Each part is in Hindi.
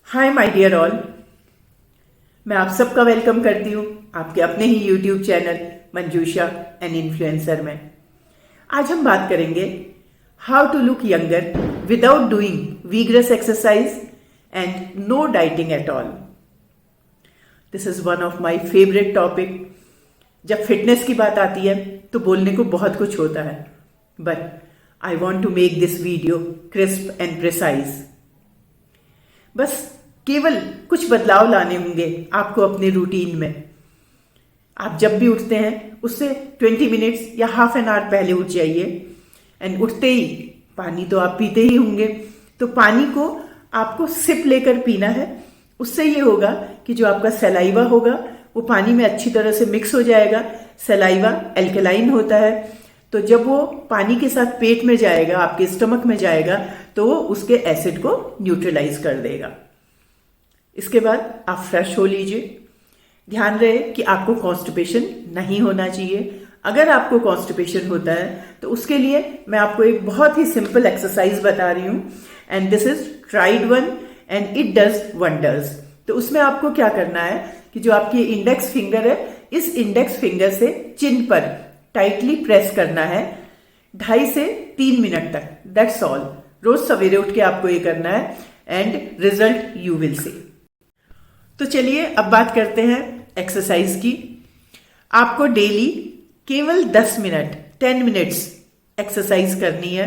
हाय माय डियर ऑल, मैं आप सबका वेलकम करती हूँ आपके अपने ही YouTube channel Manjusha an influencer में। आज हम बात करेंगे how to look younger without doing vigorous exercise and no dieting at all. This is one of my favourite topic. जब फिटनेस की बात आती है तो बोलने को बहुत कुछ होता है, but I want to make this video crisp and precise. बस केवल कुछ बदलाव लाने होंगे आपको अपने रूटीन में। आप जब भी उठते हैं उससे 20 मिनट्स या हाफ एन आवर पहले उठ जाइए एंड उठते ही पानी तो आप पीते ही होंगे, तो पानी को आपको सिप लेकर पीना है। उससे ये होगा कि जो आपका सलाइवा होगा वो पानी में अच्छी तरह से मिक्स हो जाएगा। सलाइवा एल्कलाइन होता है, तो जब वो पानी के साथ पेट में जाएगा, आपके स्टमक में जाएगा, तो वो उसके एसिड को न्यूट्रलाइज कर देगा। इसके बाद आप फ्रेश हो लीजिए। ध्यान रहे कि आपको कॉन्स्टिपेशन नहीं होना चाहिए। अगर आपको कॉन्स्टिपेशन होता है तो उसके लिए मैं आपको एक बहुत ही सिंपल एक्सरसाइज बता रही हूँ, and this is tried one and it does wonders. तो उसमें आपको क्या करना है कि जो आपकी इंडेक्स फिंगर है, इस इंडेक्स फिंगर से चिन पर टाइटली प्रेस करना है 2.5 से 3 मिनट तक। That's all. रोज सवेरे उठ के आपको ये करना है and result you will see. तो चलिए अब बात करते हैं एक्सरसाइज की। आपको डेली केवल 10 मिनट 10 मिनट्स एक्सरसाइज करनी है।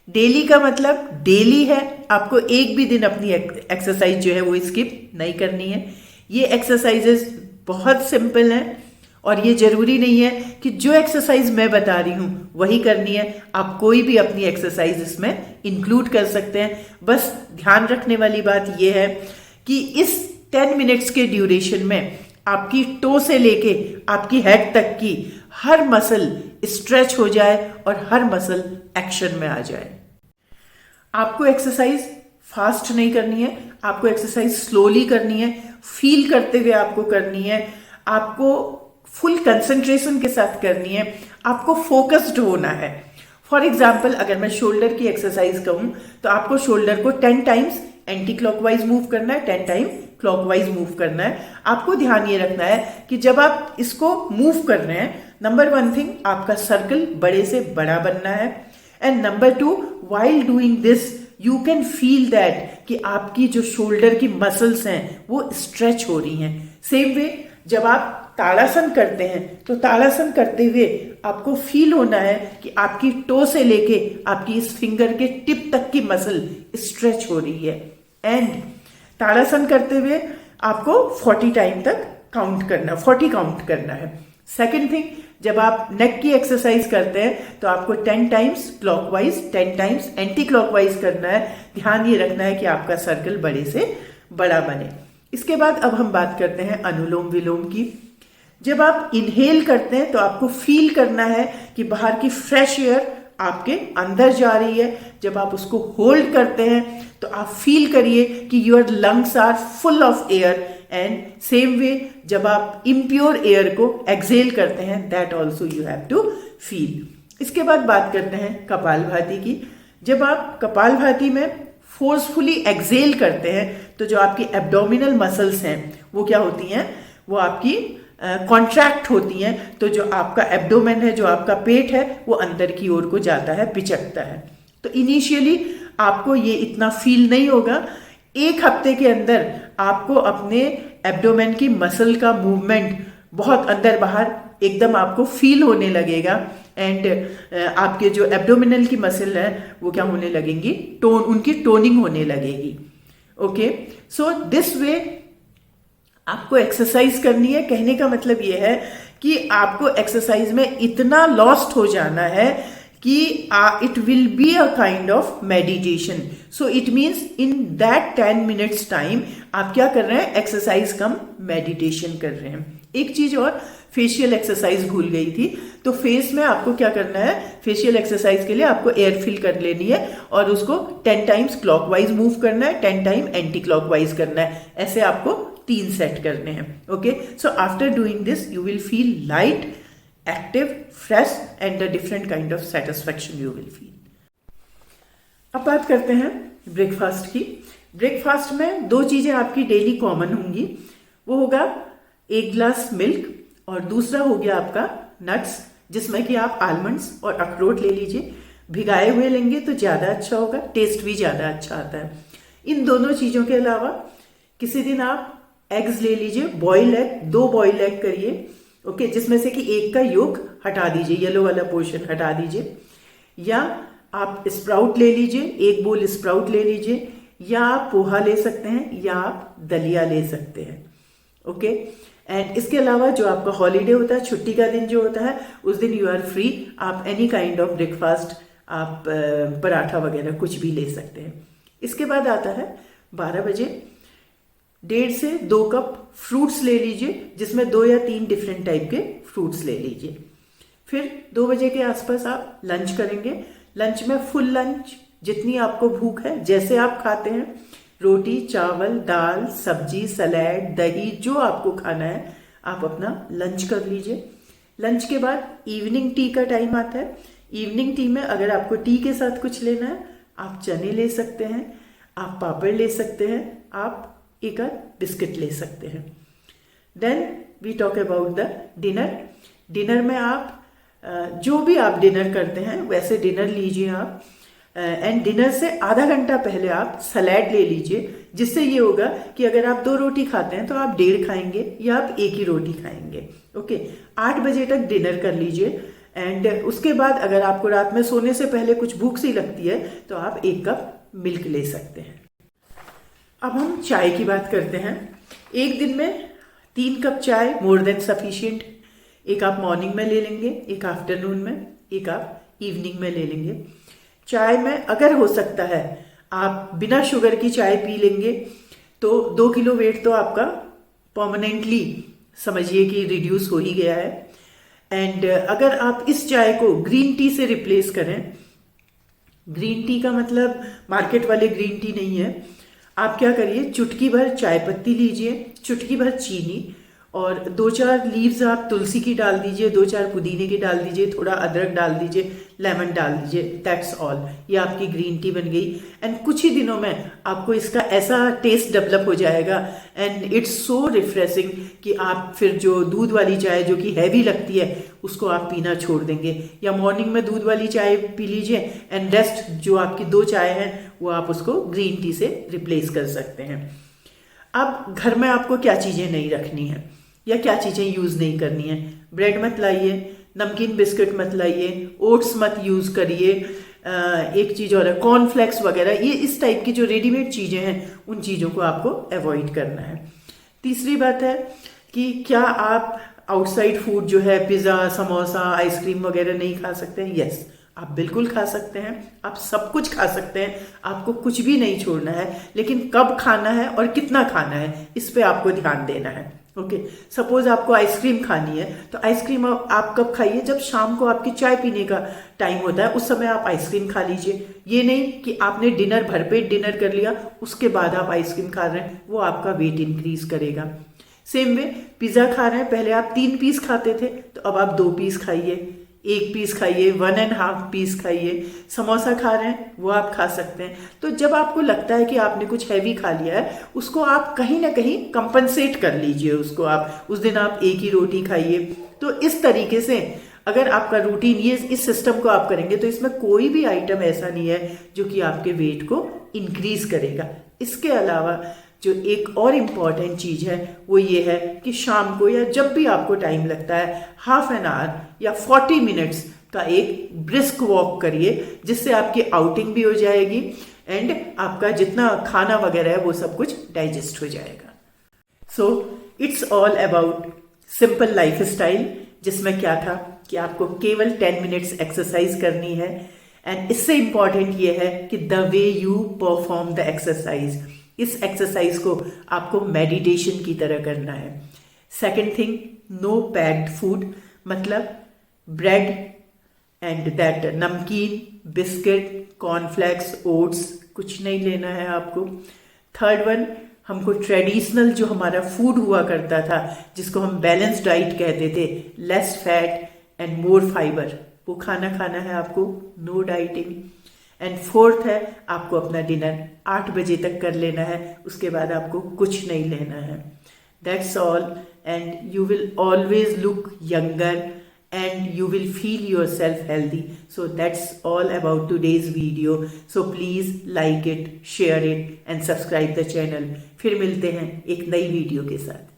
डेली का मतलब डेली है, आपको एक भी दिन अपनी एक्सरसाइज जो है वो स्किप नहीं करनी है। ये एक्सरसाइजेस बहुत सिंपल हैं और ये जरूरी नहीं है कि जो एक्सरसाइज मैं बता रही हूं वही करनी है। आप कोई भी अपनी एक्सरसाइज इसमें इंक्लूड कर सकते हैं। बस ध्यान रखने वाली बात यह है कि इस 10 मिनट्स के ड्यूरेशन में आपकी टो से लेके आपकी हेड तक की हर मसल स्ट्रेच हो जाए और हर मसल एक्शन में आ जाए। आपको एक्सरसाइज फास्ट नहीं करनी है, आपको एक्सरसाइज स्लोली करनी है, फील करते हुए आपको करनी है, आपको फुल कंसंट्रेशन के साथ करनी है, आपको फोकस्ड होना है। फॉर एग्जाम्पल, अगर मैं शोल्डर की एक्सरसाइज कहूं तो आपको शोल्डर को 10 टाइम्स एंटी क्लॉकवाइज मूव करना है, 10 टाइम क्लॉकवाइज मूव करना है। आपको ध्यान ये रखना है कि जब आप इसको मूव कर रहे हैं, नंबर 1 थिंग, आपका सर्कल बड़े से बड़ा बनना है, and number 2, while doing this you can feel that कि आपकी जो शोल्डर की मसल्स हैं वो स्ट्रेच हो रही हैं। सेम वे जब आप ताड़ासन करते हैं तो ताड़ासन करते हुए आपको फील होना है कि आपकी टो से लेके आपकी इस फिंगर के टिप तक की मसल स्ट्रेच हो रही है। एंड ताड़ासन करते हुए आपको 40 टाइम तक काउंट करना, 40 काउंट करना है। सेकेंड थिंग, जब आप नेक की एक्सरसाइज करते हैं तो आपको 10 times clockwise 10 times anti clockwise करना है। ध्यान ये रखना है कि आपका सर्कल बड़े से बड़ा बने। इसके बाद अब हम बात करते हैं अनुलोम विलोम की। जब आप इनहेल करते हैं तो आपको फील करना है कि बाहर की फ्रेश एयर आपके अंदर जा रही है। जब आप उसको होल्ड करते हैं तो आप फील करिए कि your lungs are full of air, and same way जब आप इम्प्योर एयर को एक्सहेल करते हैं, that also you have to feel. इसके बाद बात करते हैं कपालभाति की। जब आप कपालभाति में फोर्सफुली एक्सहेल करते हैं तो जो आपकी एब्डोमिनल मसल्स हैं वो क्या होती हैं, वो आपकी कॉन्ट्रैक्ट होती हैं। तो जो आपका एब्डोमेन है, जो आपका पेट है, वो अंदर की ओर को जाता है, पिचकता है। तो इनिशियली आपको ये इतना फील नहीं होगा। 1 हफ्ते के अंदर आपको अपने एब्डोमेन की मसल का मूवमेंट बहुत अंदर बाहर एकदम आपको फील होने लगेगा, एंड आपके जो एब्डोमिनल की मसल है वो क्या होने लगेंगी, उनकी टोनिंग होने लगेगी। ओके, सो दिस वे आपको एक्सरसाइज करनी है। कहने का मतलब ये है कि आपको एक्सरसाइज में इतना लॉस्ट हो जाना है कि it will be a kind of meditation. So it means in that 10 minutes time आप क्या कर रहे हैं, एक्सरसाइज कम मेडिटेशन कर रहे हैं। एक चीज और, फेशियल एक्सरसाइज भूल गई थी। तो फेस में आपको क्या करना है, फेशियल एक्सरसाइज के लिए आपको एयर फिल कर लेनी है और उसको 10 टाइम्स क्लॉकवाइज मूव करना है, 10 टाइम एंटी क्लॉकवाइज करना है। ऐसे आपको 3 सेट करने हैं। Okay, so after doing this you will feel light, active, fresh and a different kind of satisfaction you will feel. अब बात करते हैं ब्रेकफास्ट की। ब्रेकफास्ट में 2 चीजें आपकी डेली कॉमन होंगी। वो होगा 1 गिलास मिल्क और दूसरा हो गया आपका नट्स, जिसमें कि आप आलमंड्स और अखरोट ले लीजिए। भिगाए हुए लेंगे तो ज्यादा अच्छा होगा, टेस्ट भी ज्यादा अच्छा आता है। इन दोनों चीजों के अलावा किसी दिन आप एग्स ले लीजिए, बॉइल एग, 2 बॉइल एग करिए, ओके, जिसमें से कि एक का योक हटा दीजिए, येलो वाला पोर्शन हटा दीजिए। या आप स्प्राउट ले लीजिए, 1 बोल स्प्राउट ले लीजिए, या आप पोहा ले सकते हैं, या आप दलिया ले सकते हैं, ओके। एंड इसके अलावा जो आपका हॉलीडे होता है, छुट्टी का दिन जो होता है, उस दिन यू आर फ्री, आप एनी काइंड ऑफ ब्रेकफास्ट, आप पराठा वगैरह कुछ भी ले सकते हैं। इसके बाद आता है 12 बजे, 1.5 से 2 कप फ्रूट्स ले लीजिए, जिसमें 2 या 3 डिफरेंट टाइप के फ्रूट्स ले लीजिए। फिर 2 बजे के आसपास आप लंच करेंगे। लंच में फुल लंच, जितनी आपको भूख है, जैसे आप खाते हैं, रोटी, चावल, दाल, सब्जी, सलाद, दही, जो आपको खाना है, आप अपना लंच कर लीजिए। लंच के बाद इवनिंग टी का टाइम आता है। इवनिंग टी में अगर आपको टी के साथ कुछ लेना है, आप चने ले सकते हैं, आप पापड़ ले सकते हैं, आप एक बिस्किट ले सकते हैं। Then we talk about the dinner. Dinner में आप जो भी आप डिनर करते हैं वैसे डिनर लीजिए आप। एंड डिनर से आधा घंटा पहले आप सलाद ले लीजिए, जिससे ये होगा कि अगर आप 2 रोटी खाते हैं तो आप 1.5 खाएंगे या आप 1 ही रोटी खाएंगे, ओके। 8 बजे तक डिनर कर लीजिए। एंड उसके बाद अगर आपको रात में सोने से पहले कुछ भूख सी लगती है तो आप 1 कप मिल्क ले सकते हैं। अब हम चाय की बात करते हैं। एक दिन में 3 कप चाय मोर देन सफिशिएंट। एक आप मॉर्निंग में ले लेंगे, एक आफ्टरनून में, एक आप इवनिंग में ले लेंगे। चाय में अगर हो सकता है आप बिना शुगर की चाय पी लेंगे तो 2 किलो वेट तो आपका परमानेंटली समझिए कि रिड्यूस हो ही गया है। एंड अगर आप इस चाय को ग्रीन टी से रिप्लेस करें, ग्रीन टी का मतलब मार्केट वाले ग्रीन टी नहीं है, आप क्या करिए, चुटकी भर चाय पत्ती लीजिए, चुटकी भर चीनी और 2-4 लीव्स आप तुलसी की डाल दीजिए, 2-4 पुदीने की डाल दीजिए, थोड़ा अदरक डाल दीजिए, लेमन डाल दीजिए, दैट्स ऑल। ये आपकी ग्रीन टी बन गई। एंड कुछ ही दिनों में आपको इसका ऐसा टेस्ट डेवलप हो जाएगा एंड इट्स सो रिफ्रेशिंग कि आप फिर जो दूध वाली चाय जो कि हैवी लगती है उसको आप पीना छोड़ देंगे। या मॉर्निंग में दूध वाली चाय पी लीजिए एंड रेस्ट जो आपकी 2 चाय हैं वो आप उसको ग्रीन टी से रिप्लेस कर सकते हैं। अब घर में आपको क्या चीज़ें नहीं रखनी है या क्या चीज़ें यूज़ नहीं करनी है। ब्रेड मत लाइए, नमकीन बिस्किट मत लाइए, ओट्स मत यूज़ करिए, एक चीज़ और है कॉर्नफ्लेक्स वगैरह, ये इस टाइप की जो रेडीमेड चीज़ें हैं उन चीज़ों को आपको अवॉइड करना है। तीसरी बात है कि क्या आप आउटसाइड फूड जो है पिज़्ज़ा, समोसा, आइसक्रीम वगैरह नहीं खा सकते हैं? यस, आप बिल्कुल खा सकते हैं, आप सब कुछ खा सकते हैं, आपको कुछ भी नहीं छोड़ना है। लेकिन कब खाना है और कितना खाना है इस पे आपको ध्यान देना है, ओके। सपोज आपको आइसक्रीम खानी है तो आइसक्रीम आप कब खाइए, जब शाम को आपकी चाय पीने का टाइम होता है उस समय आप आइसक्रीम खा लीजिए। ये नहीं कि आपने डिनर भरपेट डिनर कर लिया उसके बाद आप आइसक्रीम खा रहे हैं, वो आपका वेट इंक्रीज करेगा। सेम वे पिज्ज़ा खा रहे हैं, पहले आप 3 पीस खाते थे तो अब आप 2 पीस खाइए, 1 पीस खाइए, 1.5 पीस खाइए। समोसा खा रहे हैं वो आप खा सकते हैं। तो जब आपको लगता है कि आपने कुछ हैवी खा लिया है उसको आप कहीं ना कहीं कंपनसेट कर लीजिए, उसको आप उस दिन आप 1 ही रोटी खाइए। तो इस तरीके से अगर आपका रूटीन ये इस सिस्टम को आप करेंगे तो इसमें कोई भी आइटम ऐसा नहीं है जो कि आपके वेट को इंक्रीज करेगा। इसके अलावा जो एक और इम्पॉर्टेंट चीज़ है वो ये है कि शाम को या जब भी आपको टाइम लगता है हाफ एन आवर या 40 मिनट्स का एक ब्रिस्क वॉक करिए, जिससे आपकी आउटिंग भी हो जाएगी एंड आपका जितना खाना वगैरह है वो सब कुछ डाइजेस्ट हो जाएगा। So it's all about simple life style, जिसमें क्या था कि आपको केवल 10 मिनट्स एक्सरसाइज करनी है। एंड इससे इंपॉर्टेंट ये है कि the way you perform the exercise, इस एक्सरसाइज को आपको मेडिटेशन की तरह करना है। Second thing, no packed food, मतलब ब्रेड एंड दैट नमकीन, बिस्किट, कॉर्नफ्लेक्स, ओट्स कुछ नहीं लेना है आपको। थर्ड वन, हमको ट्रेडिशनल जो हमारा फूड हुआ करता था जिसको हम बैलेंस डाइट कहते थे, less fat and more fibre, वो खाना खाना है आपको, नो डाइटिंग। एंड फोर्थ है, आपको अपना डिनर 8 बजे तक कर लेना है, उसके बाद आपको कुछ नहीं लेना है. That's all, and you will always look younger and you will feel yourself healthy. So that's all about today's video. So please like it, share it and subscribe the channel. फिर मिलते हैं एक नई वीडियो के साथ.